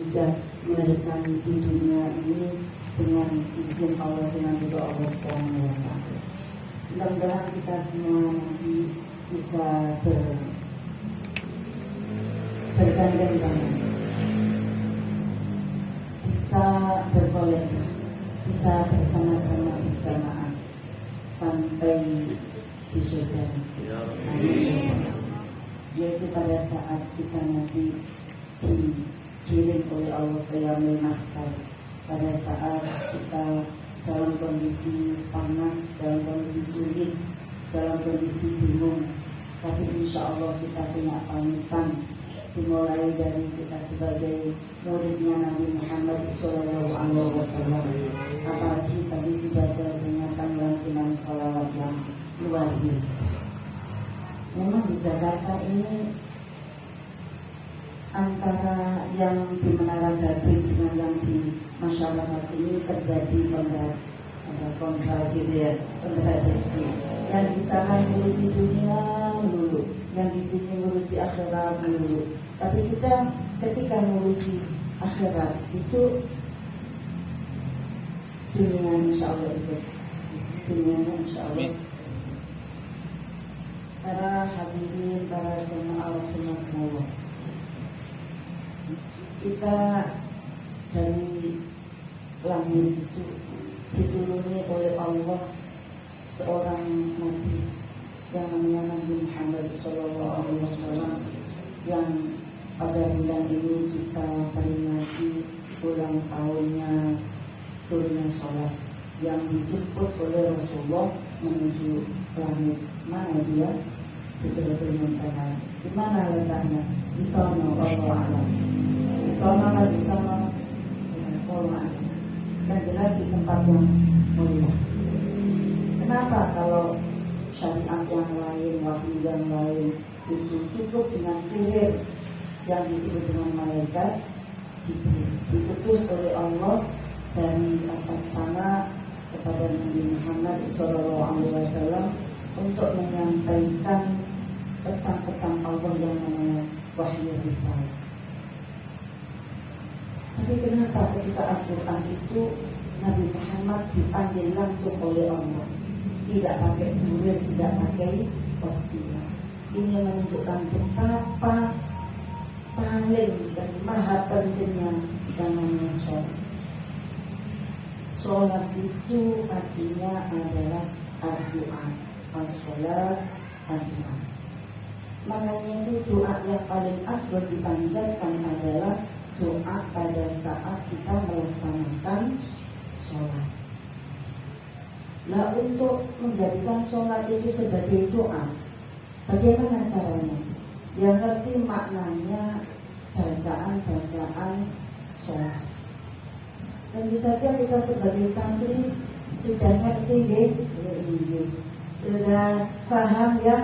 sudah melahirkan di dunia ini dengan izin Allah, dengan ridho Allah Subhanahu wa Ta'ala. Mudah-mudahan kita semua nanti bisa bergandeng tangan, bisa berkolega, bisa bersama-sama bersamaan sampai di surga. Yaitu pada saat kita nanti dikirim oleh Allah ke yaumil mahsyar, pada saat kita dalam kondisi panas, dalam kondisi sulit, dalam kondisi bingung, tapi insya Allah kita punya panutan, dimulai dari kita sebagai muridnya Nabi Muhammad SAW. Apalagi tadi sudah saya dengarkan lantunan sholawat yang luar biasa. Memang di Jakarta ini antara yang di Menara Gading dengan yang di masyarakat ini terjadi kontra gitu ya, kontradiksi. Yang di sana ngurusi dunia dulu, yang di sini ngurusi akhirat dulu. Tapi kita ketika ngurusi akhirat itu dunia insya Allah ikut, dunianya insya Allah. Para hadirin, para jemaah rahimakumullah, kita dari langit itu dituruni oleh Allah seorang nabi yang namanya Nabi Muhammad SAW, yang pada bulan ini kita peringati ulang tahunnya turunnya sholat, yang dijemput oleh Rasulullah menuju langit. Mana dia? Sidratul Muntaha. Di mana letaknya? Di sana, Allah alam. Di sana lah, di sana. Allah. Yang jelas di tempat yang mulia. Kenapa kalau syariat yang lain, wahyu yang lain itu cukup dengan kurir yang disebut dengan malaikat Jibril, diutus oleh Allah dari atas sana kepada Nabi Muhammad SAW untuk menyampaikan pesan-pesan Allah yang namanya wahyu risalah. Tapi kenapa ketika Al-Quran itu Nabi Muhammad dipanggil langsung oleh Allah, tidak pakai kurir, tidak pakai wasilah? Ini menunjukkan betapa paling dan maha pentingnya yang namanya sholat. Sholat itu artinya adalah doa. As-sholat ad-doa. Makanya itu doa yang paling afdal dipanjatkan adalah doa pada saat kita melaksanakan sholat. Nah, untuk menjadikan sholat itu sebagai doa, bagaimana caranya? Yang ngerti maknanya bacaan-bacaan sholat. Tentu saja kita sebagai santri sudah ngerti deh, sudah paham ya?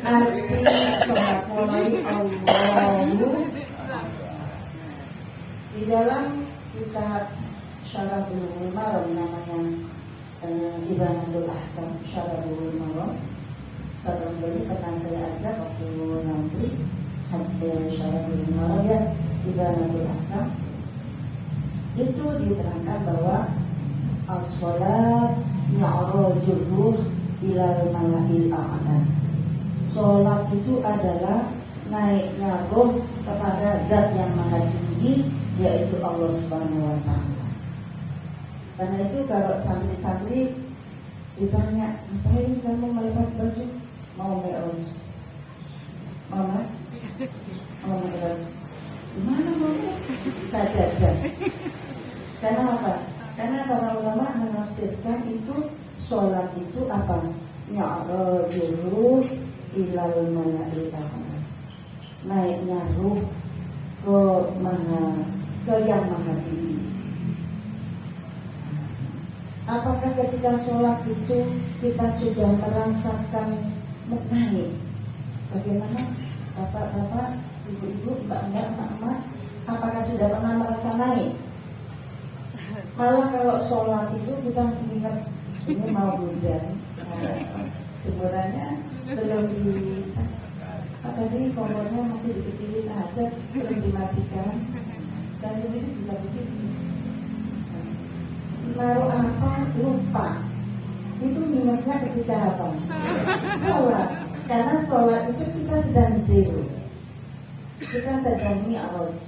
Arti sholat mulai Allahu. Di dalam kitab Syarah Bulughul Maram namanya Ibanatul Ahkam, Syarah Bulughul Maram. Saudara ini pernah saya ajak waktu nanti Syarah Bulughul Maram ya, Ibanatul Ahkam. Itu diterangkan bahwa as-sholat mi'rajur ruh ilal mala'il a'la. Sholat itu adalah naiknya roh kepada zat yang maha tinggi, yaitu Allah Subhanahu wa Ta'ala. Karena itu kalau santri-santri ditanya, ngapain kamu melepas baju? Mau mi'raj? Mau mi'raj? Gimana mau mi'raj? Sajadah. Karena apa? Karena para ulama menafsirkan itu sholat itu apa? Mi'rajur ruh ilal mala'il a'la. Naiknya ruh ke yang maha tinggi. Apakah ketika sholat itu kita sudah merasakan naik? Bagaimana bapak-bapak, ibu-ibu, mbak-mbak, mak-mak, apakah sudah pernah merasa naik? Malah kalau sholat itu kita ingat ini mau hujan, jemurannya belum di tadi kompornya masih dikecil. perlu dimatikan. Saya sendiri juga begitu. Naruh apa lupa. Itu ingatnya ketika apa? Sholat. Karena sholat itu kita sedang zero. Kita sedang mi'raj.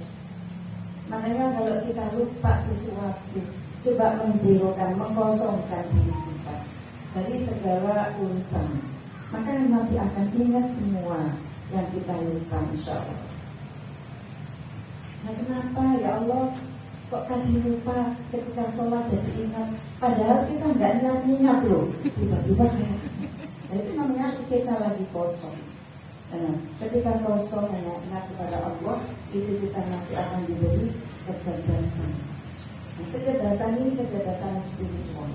Makanya kalau kita lupa sesuatu, coba menzerokan, mengkosongkan diri kita dari segala urusan. Maka nanti akan ingat semua yang kita lupa, insya Allah. Nah, kenapa ya Allah kok tadi lupa ketika sholat jadi ingat? Padahal kita nggak ingat loh, tiba-tiba kayak. Nah, itu namanya kita lagi kosong. Nah, ketika kosong hanya ingat kepada Allah, itu kita nanti akan diberi kecerdasan. Nah, kecerdasan ini kecerdasan spiritual.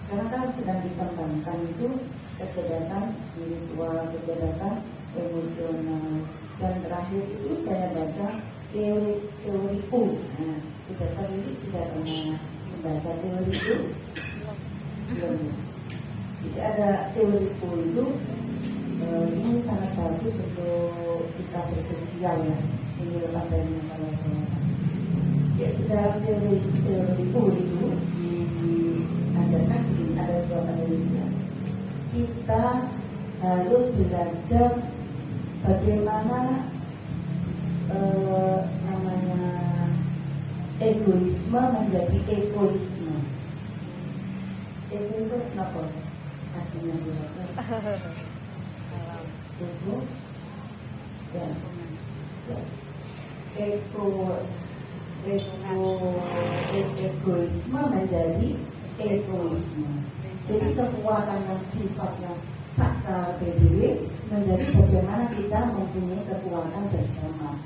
Sekarang kan sedang dikembangkan itu kecerdasan spiritual, kecerdasan emosional. Dan terakhir itu saya baca teori U. Nah, kita tadi sudah pernah membaca teori U? Belum. Jadi ada teori U itu, ini sangat bagus untuk kita bersosial ya. Ini lepas dari masalah sholat. Yaitu dalam teori U itu diajarkan ada sebuah penelitian. Kita harus belajar bagaimana namanya egoisme menjadi egoisme. Ego itu kenapa? Artinya berapa? Ego, ya. Egoisme menjadi egoisme. Jadi kekuatan yang sifatnya sakral PDW menjadi bagaimana kita mempunyai kekuatan bersama.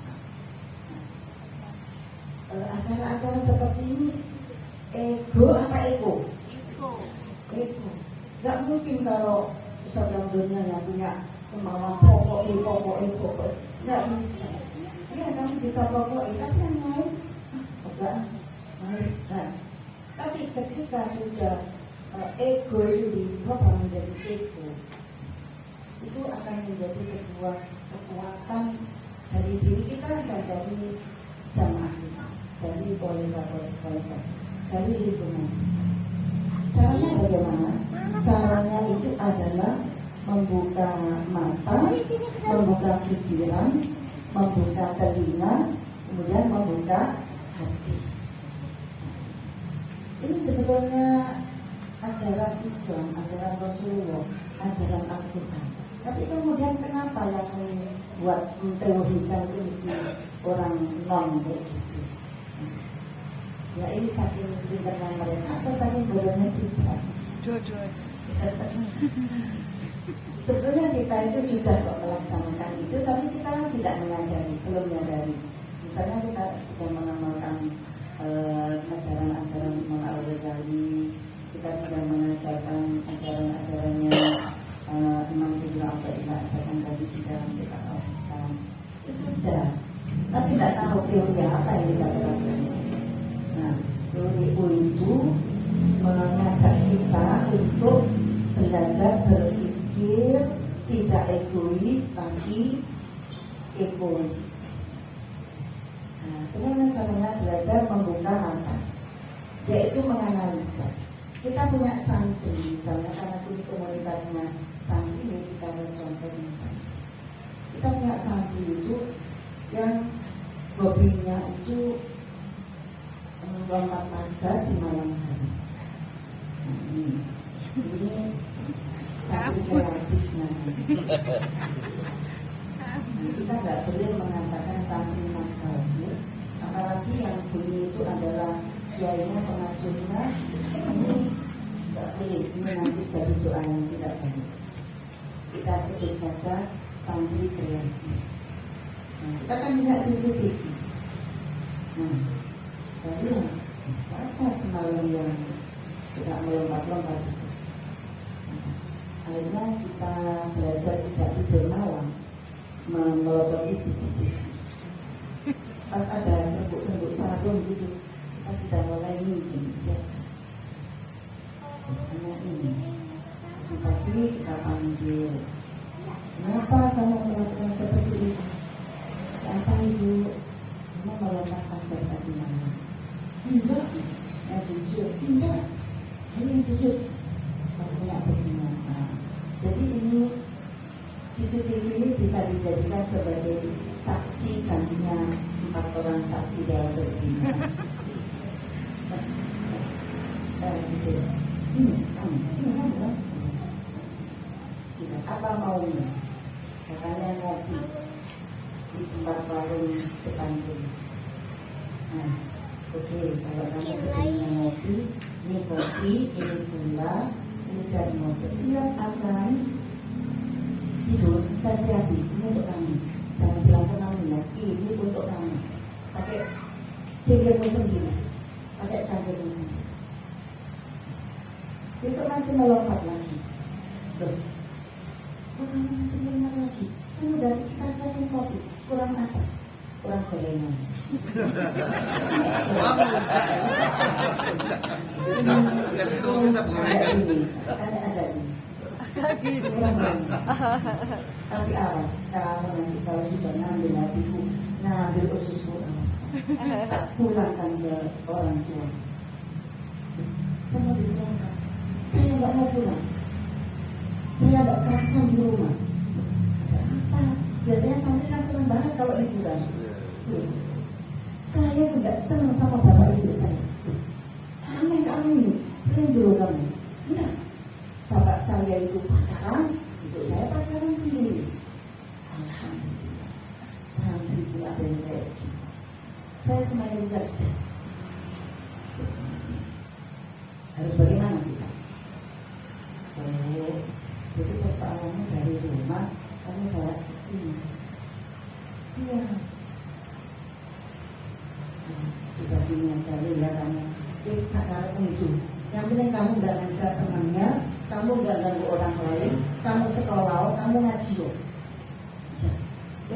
Acara-acara seperti ini ego apa ego? Ego. Gak mungkin kalau seorang dunia yang punya kemauan pokok. Gak bisa. Iya kamu bisa pokok, tapi yang lain enggak. Nah, tapi ketika sudah ego itu diubah menjadi ego, itu akan menjadi sebuah kekuatan dari diri kita dan dari jamaah kita, dari kolega, dari lingkungan kita. Caranya bagaimana? Caranya itu adalah membuka mata, membuka pikiran, membuka telinga, kemudian membuka hati. Ini sebetulnya ajaran Islam, ajaran Rasulullah, ajaran Al-Quran. Tapi kemudian kenapa yang membuat menteorikan itu mesti orang non kayak gitu? Ya ini saking pintarnya mereka atau saking bodohnya kita? Dua-duanya. Sebetulnya kita itu sudah kok melaksanakan itu, tapi kita tidak menyadari, belum menyadari. Misalnya kita sedang mengamalkan ajaran-ajaran Imam Al-Ghazali, kita sudah mengajarkan ajaran-ajarannya Imam Ibnu Athaillah tadi di dalam kitab Al-Hikam. Itu sudah, tapi tidak tahu teori apa yang kita terapkan. Nah, teori itu mengajak kita untuk belajar berpikir tidak egois tapi egois. Nah, sebenarnya caranya belajar membuka mata, yaitu menganalisa. Kita punya santri, misalnya karena sini komunitasnya santri, ini kita contoh misalnya. Kita punya santri itu yang hobinya itu lompat pagar di malam hari. Nah, ini santri kreatif namanya. Nah, kita nggak boleh mengatakan santri nakal, ya. Apalagi yang bunyi itu adalah kiainya, pengasuhnya. Ini nggak boleh, ini nanti jadi doa yang tidak baik. Kita sebut saja santri kreatif. Nah, kita kan punya CCTV. Nah, jadi siapa semalam yang sudah melompat-lompat itu? Nah, akhirnya kita belajar tidak tidur malam, melototi CCTV. Pas ada rembuk-rembuk sarung gitu, kita sudah mulai nginjing siapa? Hanya ini. Pagi kita panggil. Kenapa kamu melakukan seperti itu? ini bisa dijadikan sebagai saksi gantinya 4 orang saksi dalam berzina. Sudah apa maunya? Katanya ngopi di tempat warung depan rumah. Nah, oke, kalau kamu kepengen ngopi, ini kopi, ini gula, ini termos. Setiap akan tidur, saya siapin ini untuk kamu. Jangan bilang ke kamu ya, ini untuk kamu. Pakai cangkirmu sendiri, pakai cangkirmu sendiri. Besok masih melompat lagi. Loh, kok kamu masih melompat lagi? Kan udah kita siapin kopi, kurang apa? Kurang gorengan. Ada ini. Tapi awas, kamu nanti kalau sudah ngambil hatiku, ngambil ususku, awas. Pulangkan ke orang tua. Saya mau dipulangkan. Saya nggak mau pulang. Saya nggak kerasan di rumah. Ada apa? Biasanya santri kan senang banget kalau liburan. Saya tidak senang sama bapak ibu saya. Aneh kamu ini, sering dulu kamu. Enggak. Bapak saya itu pacaran, untuk saya pacaran sendiri. Alhamdulillah. Santri itu ada yang kayak gitu. Saya semakin cerdas. Harus bagaimana kita? Oh, jadi persoalannya dari rumah kamu bawa ke sini. Iya. Sudah gini aja ya kamu. Terus sekarang itu. Yang penting kamu nggak ngajar temannya, kamu nggak ganggu orang lain, kamu sekolah, kamu ngaji loh. Ya.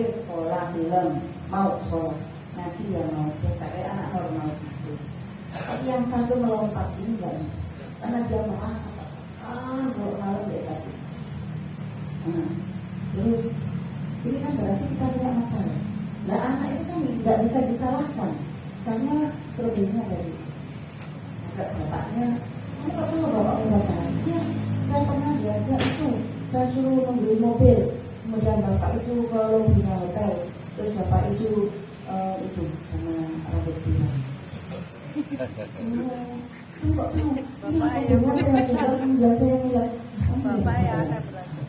Sekolah belum mau sekolah, ngaji ya mau. Biasa kayak anak normal gitu. Tapi yang satu melompat ini nggak bisa, karena dia merasa kalau malam nggak satu. Nah, terus ini kan berarti kita punya masalah. Nah anak itu kan nggak bisa disalahkan karena problemnya dari bapaknya. Kamu kok tahu bapak nggak salah? Iya, saya pernah diajak itu, saya suruh membeli mobil, kemudian bapak itu kalau punya hotel, terus bapak itu sama rambut pirang. Kamu kok tahu? Iya, mobilnya saya tinggal saya mulai. Bapak ya akan berarti.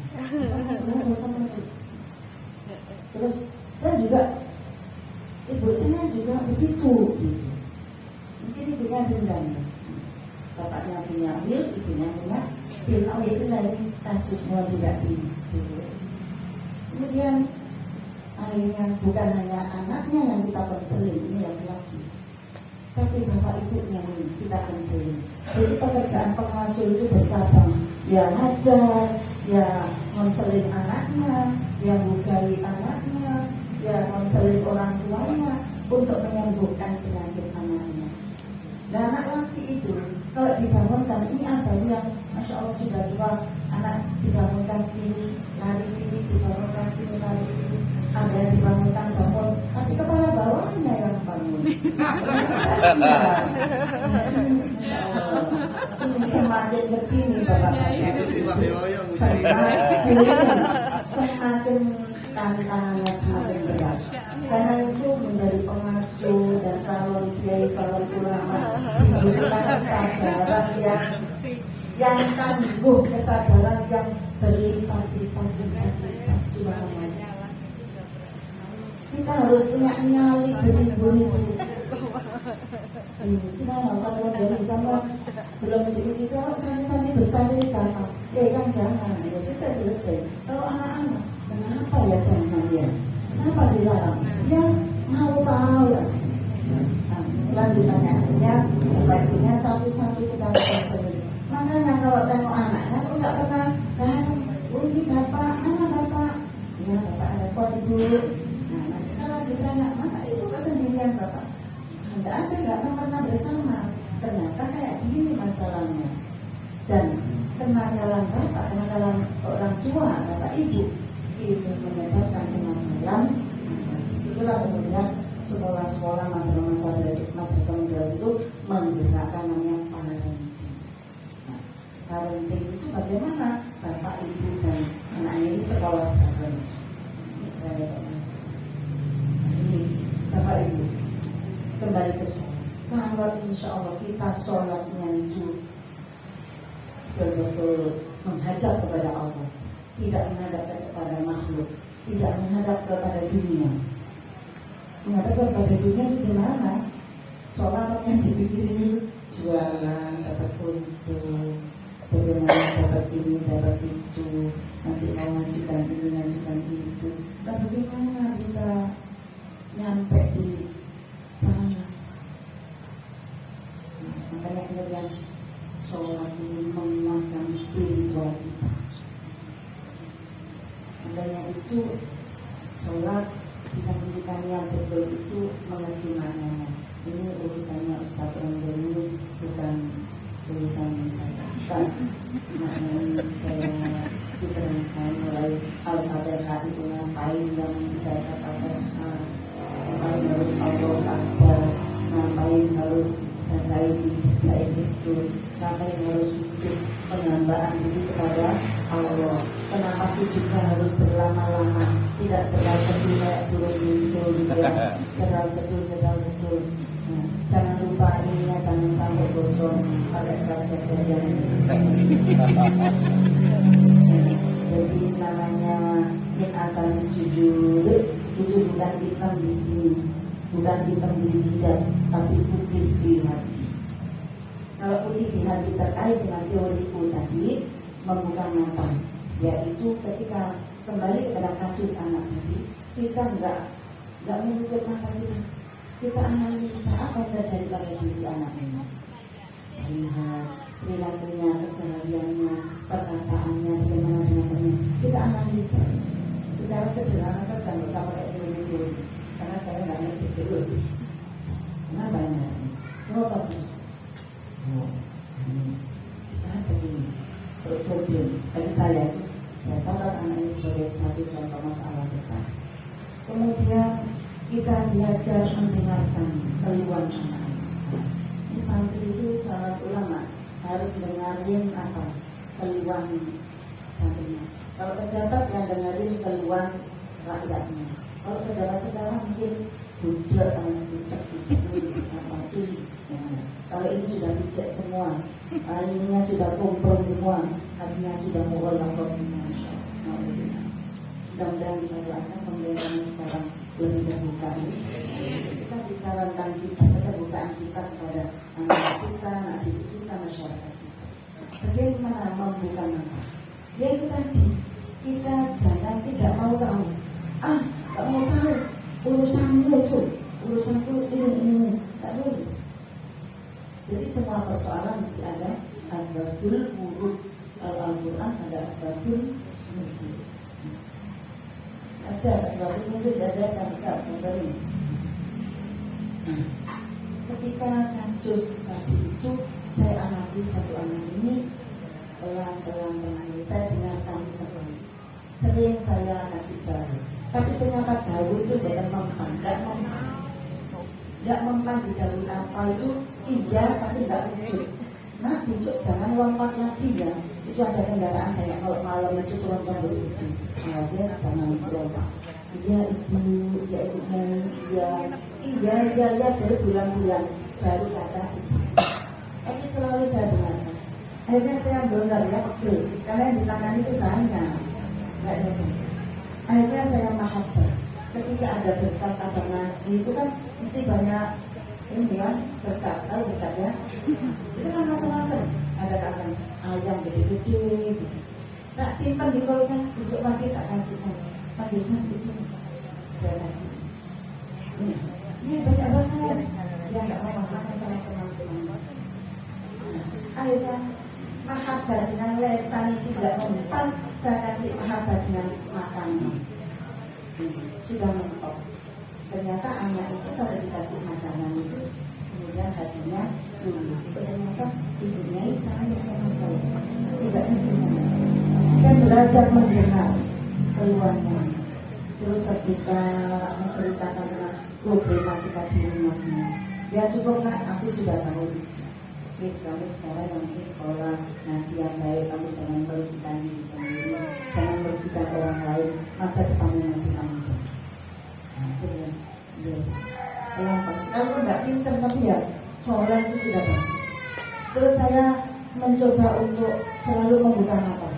Terus saya juga, ibu saya juga begitu, gitu. Mungkin ibunya dendam. Bapaknya punya wil, ibunya punya wil. Alhamdulillah ini kasus semua tidak tidur. Kemudian akhirnya bukan hanya anaknya yang kita konseling, ini laki-laki, tapi bapak ibunya yang kita konseling. Jadi pekerjaan pengasuh itu bersabang, ya ngajar, ya konseling anaknya, ya bukai anaknya, ya konseling orang tuanya untuk menyembuhkan penyakit anaknya. Dan anak laki itu kalau dibangunkan, ini ada yang Masya Allah sudah tua, anak dibangunkan sini, lari sini, dibangunkan sini, lari sini, ada yang dibangunkan bangun, tapi kepala bawahnya yang bangun. Masya Allah, ini semakin kesini bapak-bapak, semakin tantangannya semakin berat. Karena itu menjadi pengasuh dan calon kiai, calon ulama dibutuhkan kesadaran yang tangguh, kesadaran yang berlipat-lipat. Subhanallah. Kita harus punya nyali beribu-ribu. Gimana sama dari sama belum diuji, kalau santai-santai besar ini kata, kan jangan, ya sudah selesai. Kalau anak-anak, kenapa ya jangan ya? Kenapa dilarang? Ya mau tahu aja. Nah, lanjutannya akhirnya baiknya satu-satu kita sendiri. Makanya kalau tengok anaknya tuh nggak pernah ini bapak, mana bapak? Ya bapak repot ibu. Nah nanti kalau ditanya mana ibu kesendirian bapak? Nggak pernah bersama. Ternyata kayak gini masalahnya. Dan kenakalan bapak, kenakalan orang tua, bapak ibu itu menyebabkan kenakalan. Disitulah kemudian sekolah-sekolah madrasah itu menggerakkan namanya parenting. Nah, parenting itu bagaimana bapak ibu dan anaknya ini sekolah bareng. insya Allah kita sholatnya itu betul-betul menghadap kepada Allah, tidak menghadap kepada makhluk, tidak menghadap kepada dunia. Menghadap kepada dunia itu gimana? Sholat yang dipikirin itu jualan, dapat untung, bagaimana dapat ini, dapat itu, nanti mau ngajukan ini, ngajukan itu. Nah bagaimana bisa nyampe di sana? Nah, makanya kemudian sholat ini menguatkan spiritual kita. Makanya itu sholat bisa menjadikan yang betul itu mengerti maknanya. Ini urusannya Ustaz Rondoni, bukan urusan saya. Bukan maknanya saya diterangkan mulai Al-Fatihah itu ngapain yang dibaca Al-Fatihah, ngapain harus Allah Akbar, ngapain harus baca ini itu, ngapain harus sujud penghambaan diri kepada Allah. Kenapa sujudnya harus berlama-lama, tidak cepat-cepat kayak burung muncul gitu ya, cepat-cepat. Nah, jangan lupa ininya, jangan sampai gosong pakai sajadah yang jadi namanya min asal sujud itu bukan hitam di sini, bukan hitam di jidat, tapi putih di hati. Kalau putih di hati terkait dengan teoriku tadi, membuka mata, yaitu ketika kembali kepada kasus anak tadi, kita nggak menutup mata kita analisa apa yang terjadi pada diri anak ini, lihat perilakunya, kesehariannya, perkataannya, bagaimana dengannya, kita analisa secara sederhana saja, nggak usah pakai teori, karena saya nggak ngerti teori. Kenapa ini? Ngotot terus. Secara begini, problem bagi saya catat anak ini sebagai satu contoh masalah besar. Kemudian kita belajar mendengarkan keluhan anak-anak. Ini santri itu cara ulama harus dengerin apa keluhan santrinya. Kalau pejabat yang dengerin keluhan rakyatnya. Kalau pejabat sekarang mungkin budak apa tuli. Kalau ini sudah bijak semua, ininya sudah kompromi semua, hatinya sudah mughallaqah semua. Mudah-mudahan kita doakan pemerintahan sekarang lebih terbuka. Kita bicara tentang keterbukaan kita kepada anak kita, anak didik kita, masyarakat kita. Bagaimana membuka mata? Ya itu tadi, kita jangan tidak mau tahu. Tak mau tahu urusanmu itu, urusanku ini, tak boleh. Jadi semua persoalan mesti ada asbabul wurud. Kalau Al-Quran ada asbabul nuzul. Ajar asbabul nuzul diajarkan besar memberi. Ketika kasus tadi itu saya amati satu anak ini pelan-pelan saya dengarkan sekali. Sering saya kasih daun, tapi ternyata daun itu tidak mempan, tidak mempan di daun apa itu iya tapi tidak wujud. Nah besok jangan lompat lagi ya. Itu ada kendaraan kayak kalau malam itu turun tombol itu. Saya jangan lompat. Iya ibu, ya iya dari bulan-bulan baru kata itu. Tapi selalu saya dengarkan. Akhirnya saya bongkar ya betul, karena yang ditangani itu banyak. Nggak nyesel. Akhirnya saya mahabbah. Ketika ada berkat kabar ngaji itu kan mesti banyak ini ya berkat, tahu berkat ya. Itu kan macam-macam. Ada kata ayam gede-gede gitu. Tak simpan di kulkas, besok pagi tak kasihkan. Paginya itu saya kasih. Ini banyak banget. Ya nggak apa-apa sama teman-teman. Akhirnya mahabbah dengan lesan tidak mempan, saya kasih mahabbah dengan makanan. Sudah mentok. Ternyata anak itu kalau dikasih makanan itu kemudian hatinya dulu. Ternyata ibunya sayang sama saya, tidak benci sama saya. Saya belajar mendengar keluarnya, terus terbuka menceritakan tentang problematika di rumahnya. Ya cukup nak, aku sudah tahu. Please kamu sekarang yang di sekolah ngaji yang baik, kamu jangan merugikan diri sendiri, jangan merugikan orang lain, masa depanmu masih panjang. Nah, sebenarnya, ya, pelan-pelan. Sekarang nggak pinter tapi ya sholat itu sudah bagus. Terus saya mencoba untuk selalu membuka mata,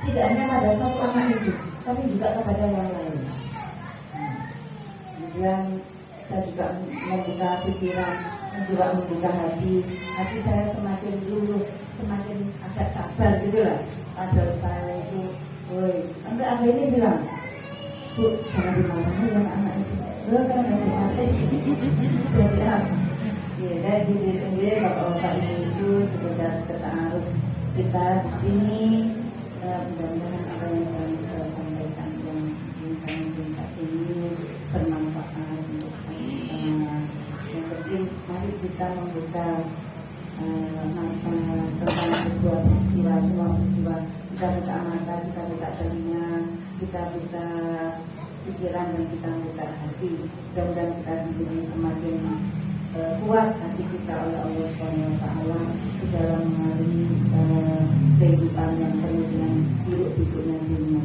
tidak hanya pada satu anak itu, tapi juga kepada yang lain. Kemudian saya juga membuka pikiran, mencoba membuka hati saya semakin luluh, semakin agak sabar gitu lah. Padahal saya itu, woi, ada ini bilang, Bu, jangan dimarahin yang anak itu. Lo kan nggak dimarahin. Saya bilang, ya kayak gini, bapak-bapak itu sekedar tertaruh kita di sini. Mudah-mudahan apa yang saya bisa sampaikan yang saya singkat ini bermanfaat untuk kita. Yang penting mari kita membuka mata tentang sebuah peristiwa, semua peristiwa. Kita buka mata, kita buka telinga, kita buka pikiran, dan kita buka hati. Mudah-mudahan kita diberi semakin kuat hati kita oleh Allah Subhanahu wa Ta'ala di dalam mengalami segala kehidupan yang penuh dengan hiruk-pikuknya dunia.